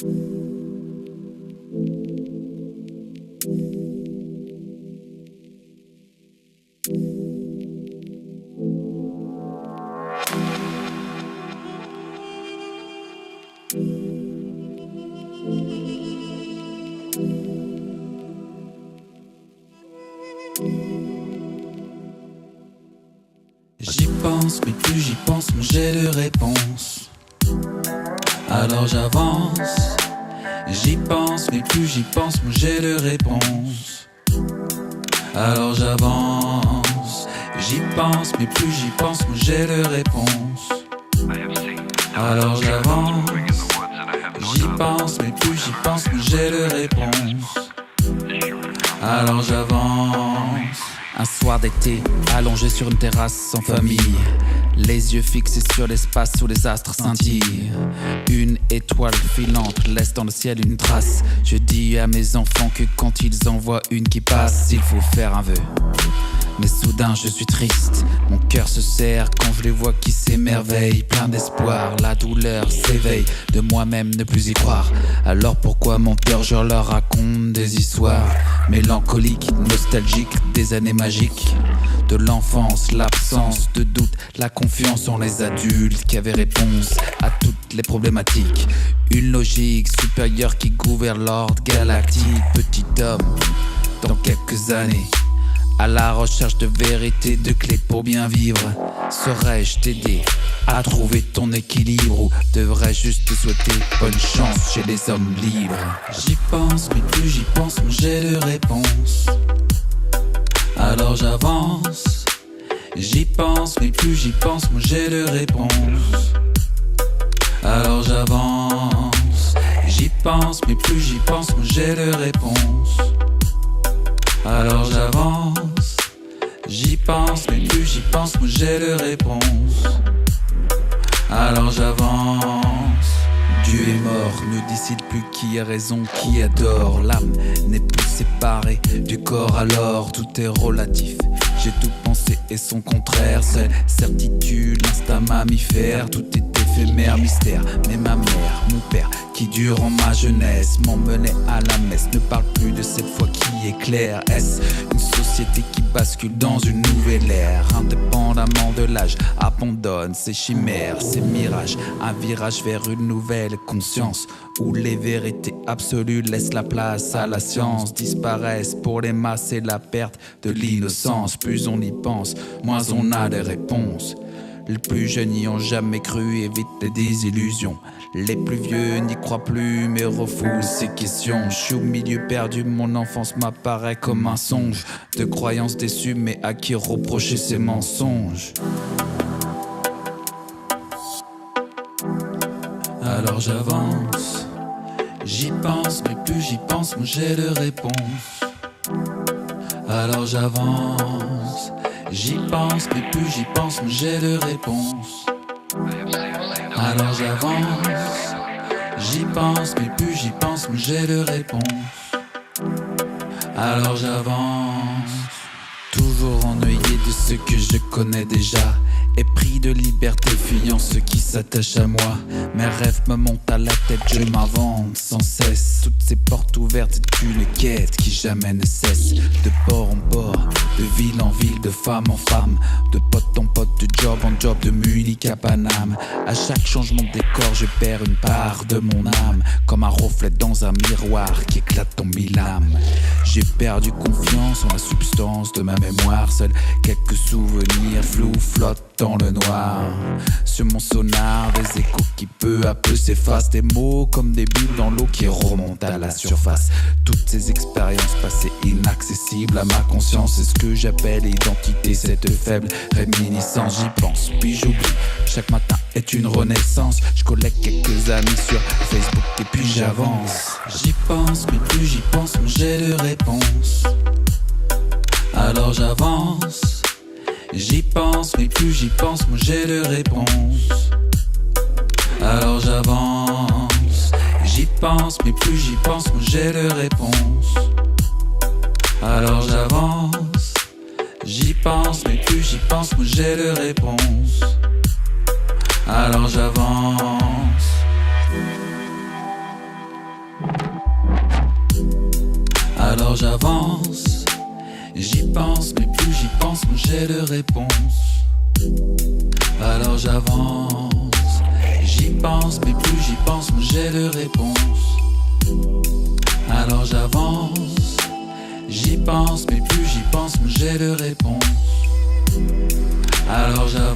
J'y pense, mais plus j'y pense, moins j'ai de réponse. Alors j'avance. J'y pense, mais plus j'y pense, moins j'ai de réponse. Alors j'avance. J'y pense, mais plus j'y pense, moins j'ai de réponse. Alors j'avance. J'y pense, mais plus j'y pense, moins j'ai de réponse. Alors j'avance. Un soir d'été, allongé sur une terrasse en famille, les yeux fixés sur l'espace où les astres scintillent. Une étoile filante laisse dans le ciel une trace. Je dis à mes enfants que quand ils en voient une qui passe, il faut faire un vœu. Mais soudain je suis triste, mon cœur se serre quand je les vois qui s'émerveillent. Plein d'espoir, la douleur s'éveille, de moi-même ne plus y croire. Alors pourquoi mon cœur je leur raconte des histoires mélancoliques, nostalgiques, des années magiques de l'enfance, l'absence de doute, la confiance en les adultes qui avaient réponse à toutes les problématiques. Une logique supérieure qui gouverne l'ordre galactique. Petit homme, dans quelques années, à la recherche de vérité, de clés pour bien vivre. Saurais-je t'aider à trouver ton équilibre, ou devrais-je juste te souhaiter bonne chance chez les hommes libres? J'y pense, mais plus j'y pense, moins j'ai de réponse. Alors j'avance. J'y pense, mais plus j'y pense, moins j'ai de réponse. Alors j'avance. J'y pense, mais plus j'y pense, moins j'ai de réponse. Alors j'avance. J'y pense, mais plus j'y pense, moins j'ai de réponse. Alors j'avance. Dieu est mort, ne décide plus qui a raison, qui a tort. L'âme n'est plus séparée du corps, alors tout est relatif. J'ai tout pensé et son contraire, seule certitude, l'instinct mammifère. Tout est éphémère, mystère. Mais ma mère, mon père, qui durant ma jeunesse m'emmenait à la messe, ne parle plus de cette foi qui éclaire. Est-ce une société qui bascule dans une nouvelle ère? Indépendamment de l'âge, abandonne ses chimères, ses mirages. Un virage vers une nouvelle conscience, où les vérités absolues laissent la place à la science. Disparaissent pour les masses et la perte de l'innocence. Plus on y pense, moins on a des réponses. Les plus jeunes n'y ont jamais cru, évitent les désillusions. Les plus vieux n'y croient plus, mais refoulent ces questions. Je suis au milieu perdu, mon enfance m'apparaît comme un songe de croyances déçues, mais à qui reprocher ces mensonges? Alors j'avance. J'y pense, mais plus j'y pense, moins j'ai de réponse. Alors j'avance. J'y pense, mais plus j'y pense, moins j'ai de réponse. Alors j'avance. J'y pense, mais plus j'y pense, moins j'ai de réponse. Alors j'avance. Toujours ennuyé de ce que je connais déjà, épris de liberté, fuyant ceux qui s'attachent à moi. Mes rêves me montent à la tête, je m'invente sans cesse. Toutes ces portes ouvertes, c'est une quête qui jamais ne cesse. De port en port, de ville en ville, de femme en femme, de pote en pote, de job en job, de Munich à Paname. À chaque changement de décor, je perds une part de mon âme, comme un reflet dans un miroir qui éclate en mille âmes. J'ai perdu confiance en la substance de ma mémoire. Seuls quelques souvenirs flous flottent dans le noir. Sur mon sonar, des échos qui peu à peu s'effacent. Des mots comme des bulles dans l'eau qui remontent à la surface. Toutes ces expériences passées inaccessibles à ma conscience, c'est ce que j'appelle identité. Cette faible réminiscence, j'y pense puis j'oublie. Chaque matin est une renaissance. Je collecte quelques amis sur Facebook et puis j'avance. J'y pense, mais plus j'y pense, moins j'ai de réponse. Alors j'avance. J'y pense, mais plus j'y pense, moins j'ai de réponse. Alors j'avance. J'y pense, mais plus j'y pense, moins j'ai de réponse. Alors j'avance. J'y pense, mais plus j'y pense, moins j'ai de réponse. Alors j'avance. Alors j'avance, j'y pense, mais plus j'y pense, moins j'ai de réponse. Alors j'avance, j'y pense, mais plus j'y pense, moins j'ai de réponse. Alors j'avance, j'y pense, mais plus j'y pense, moins j'ai de réponse. Alors j'avance.